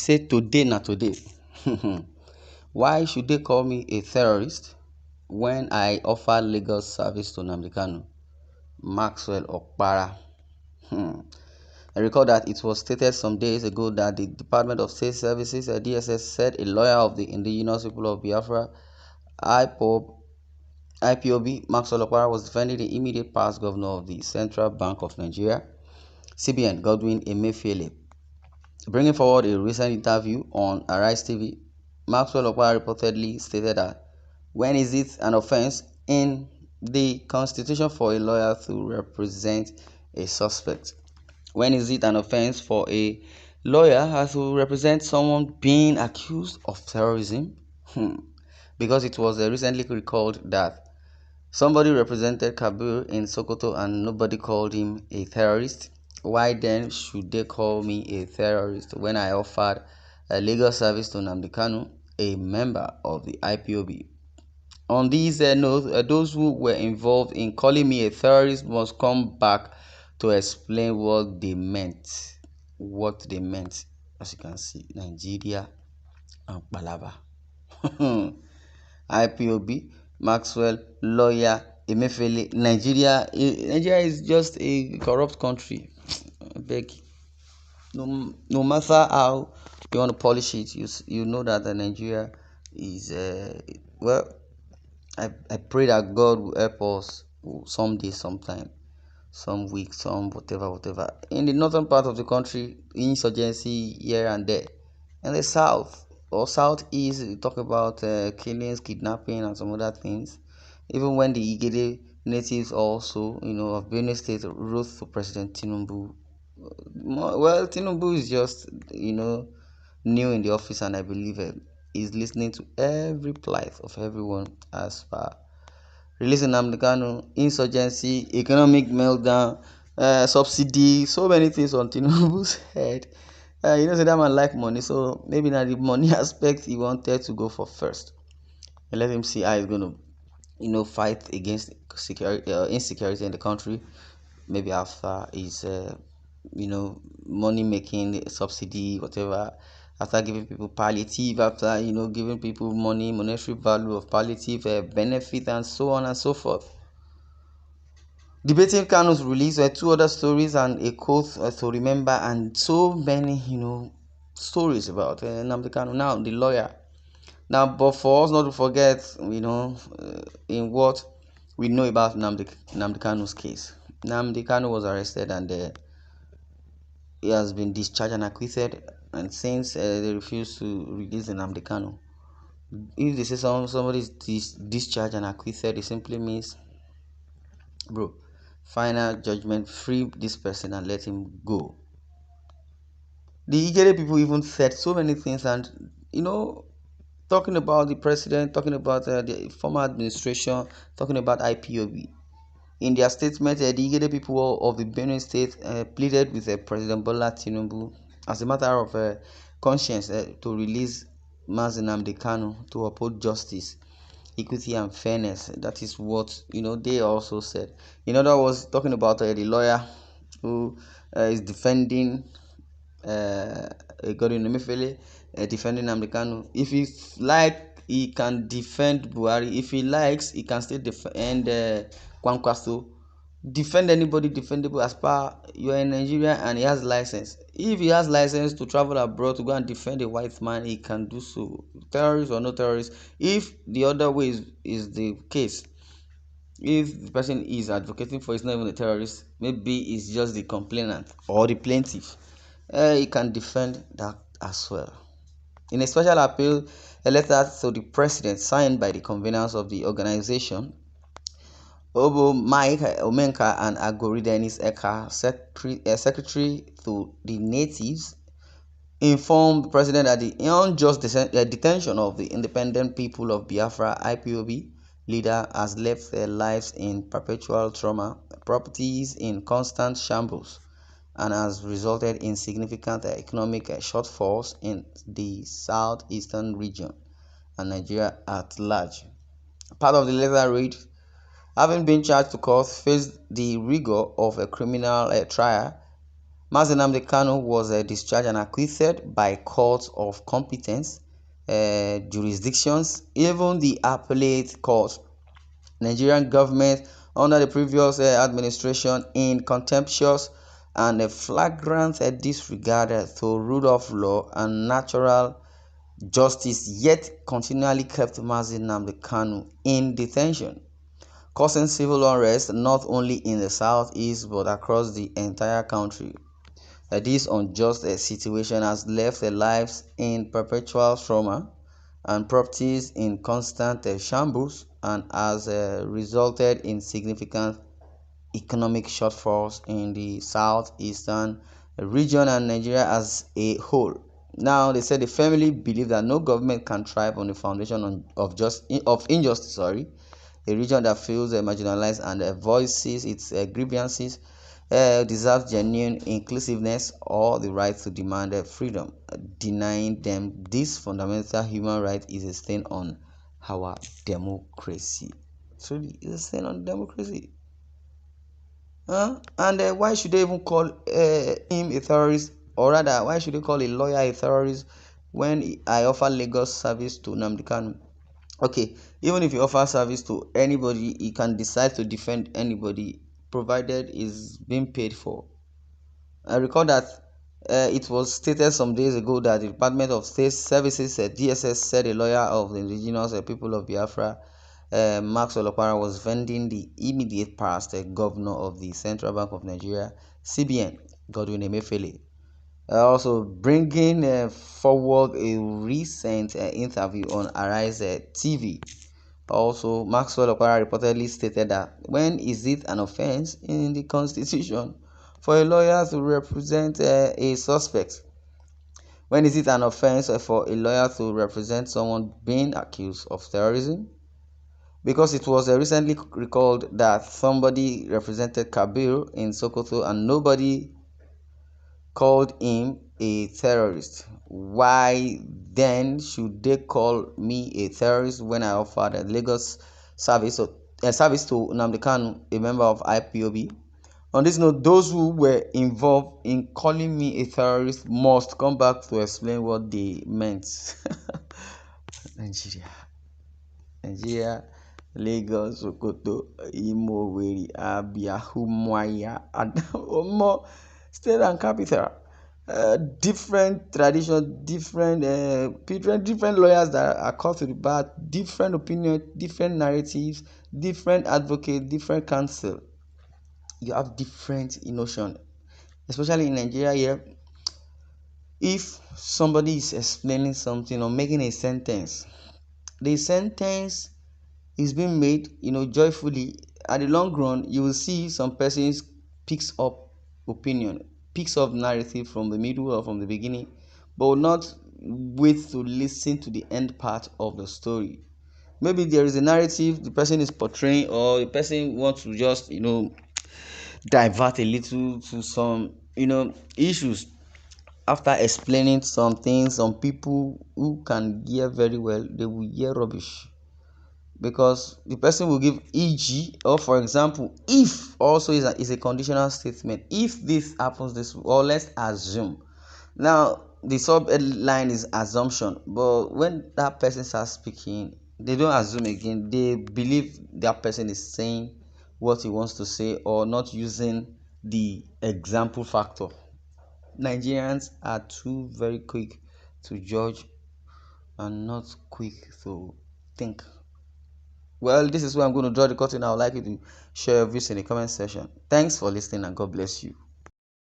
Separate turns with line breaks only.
say today na today. Why should they call me a terrorist when I offer legal service to Nnamdi Kanu? Maxwell Opara. I recall that it was stated some days ago that the Department of State Services, DSS, said a lawyer of the indigenous people of Biafra, IPOB, Maxwell Opara, was defending the immediate past governor of the Central Bank of Nigeria, CBN, Godwin Emefiele. Bringing forward a recent interview on Arise TV, Maxwell Opara reportedly stated that when is it an offense in the Constitution for a lawyer to represent a suspect? When is it an offense for a lawyer to represent someone being accused of terrorism? Because it was recently recalled that somebody represented Kabir in Sokoto and nobody called him a terrorist. Why then should they call me a terrorist when I offered a legal service to Nnamdi Kanu, a member of the IPOB? On these notes, those who were involved in calling me a terrorist must come back to explain what they meant. What they meant, as you can see, Nigeria and Palava. IPOB, Maxwell, lawyer, Emefiele, Nigeria. Nigeria is just a corrupt country. I beg. No matter how you want to polish it, you know that Nigeria is well. I pray that God will help us someday, sometime, some week, some whatever. In the northern part of the country, insurgency here and there. In the south or southeast, we talk about killings, kidnapping, and some other things. Even when the Igede natives also, of Benue State wrote to President Tinubu. Well, Tinubu is just, new in the office, and I believe he's listening to every plight of everyone as far releasing Nnamdi Kanu, insurgency, economic meltdown, subsidy, so many things on Tinubu's head. So that man like money, so maybe now the money aspect he wanted to go for first. And let him see how he's going to, fight against insecurity in the country. Maybe after his, money making subsidy, whatever. After giving people palliative, after giving people monetary value of palliative benefit, and so on and so forth. Debating Kanu's release were two other stories and a quote to remember, and so many stories about Nnamdi Kanu. Now the lawyer. Now, but for us not to forget, in what we know about Nnamdi Kanu's case. Nnamdi Kanu was arrested and he has been discharged and acquitted, and since they refuse to release Nnamdi Kanu, if they say somebody is discharged and acquitted, it simply means, bro, final judgment, free this person and let him go. The Igede people even said so many things, and talking about the president, talking about the former administration, talking about IPOB. In their statement, the Igede people of the Benue State pleaded with President Bola Tinubu as a matter of conscience to release Nnamdi Kanu, to uphold justice, equity, and fairness. That is what they also said. In other words, talking about the lawyer who is defending Godwin Emefiele, defending Nnamdi Kanu. If he like, he can defend Buhari. If he likes, he can still defend Kwankwaso. Defend anybody defendable as per you're in Nigeria and he has license. If he has license to travel abroad to go and defend a white man, he can do so, terrorist or no terrorist. If the other way is the case, if the person is advocating for is not even a terrorist, maybe it's just the complainant or the plaintiff, he can defend that as well. In a special appeal, a letter to the president signed by the conveners of the organization, Obo Mike Omenka and Agori Dennis Eka, secretary to the natives, informed the president that the unjust detention of the independent people of Biafra IPOB leader has left their lives in perpetual trauma, properties in constant shambles, and has resulted in significant economic shortfalls in the southeastern region and Nigeria at large. Part of the letter read, having been charged to court, faced the rigor of a criminal trial, Nnamdi Kanu was discharged and acquitted by courts of competence jurisdictions, even the appellate court. Nigerian government under the previous administration in contemptuous and flagrant disregard to rule of law and natural justice, yet continually kept Nnamdi Kanu in detention, causing civil unrest not only in the southeast but across the entire country. This unjust situation has left lives in perpetual trauma and properties in constant shambles, and has resulted in significant economic shortfalls in the southeastern region and Nigeria as a whole. Now, they said the family believe that no government can thrive on the foundation of injustice. A region that feels marginalized and voices its grievances deserves genuine inclusiveness or the right to demand freedom. Denying them this fundamental human right is a stain on our democracy. Truly, it's a stain on democracy. And why should they even call him a terrorist? Or rather, why should they call a lawyer a terrorist when I offer legal service to Nnamdi Kanu? Okay, even if you offer service to anybody, he can decide to defend anybody provided is being paid for. I recall that it was stated some days ago that the Department of State Services, DSS, said a lawyer of the indigenous people of Biafra, Maxwell Opara, was vending the immediate past governor of the Central Bank of Nigeria, CBN, Godwin Emefiele. Also bringing forward a recent interview on Arise TV. Also, Maxwell Opara reportedly stated that when is it an offense in the constitution for a lawyer to represent a suspect? When is it an offense for a lawyer to represent someone being accused of terrorism? Because it was recently recalled that somebody represented Kabir in Sokoto and nobody called him a terrorist. Why then should they call me a terrorist when I offered a Lagos service to Nnamdi Kanu, a member of IPOB? On this note, those who were involved in calling me a terrorist must come back to explain what they meant. Nigeria, Lagos, Sokoto, Imo, Weri, Abia, Umuahia, Omo, state and capital. Different traditions, different lawyers that are called to the bar, different opinions, different narratives, different advocates, different counsel. You have different notion, especially in Nigeria here. If somebody is explaining something or making a sentence, the sentence is being made, joyfully. At the long run, you will see some persons picks up opinion, picks up narrative from the middle or from the beginning, but will not wait to listen to the end part of the story. Maybe there is a narrative the person is portraying, or the person wants to just divert a little to some issues. After explaining some things, some people who can hear very well, they will hear rubbish, because the person will give e.g. or for example, if also is a conditional statement. If this happens this, or let's assume. Now the subheadline is assumption, but when that person starts speaking, they don't assume again. They believe that person is saying what he wants to say or not using the example factor. Nigerians are too very quick to judge and not quick to think. Well, this is where I'm going to draw the curtain. I would like you to share your views in the comment section. Thanks for listening and God bless you.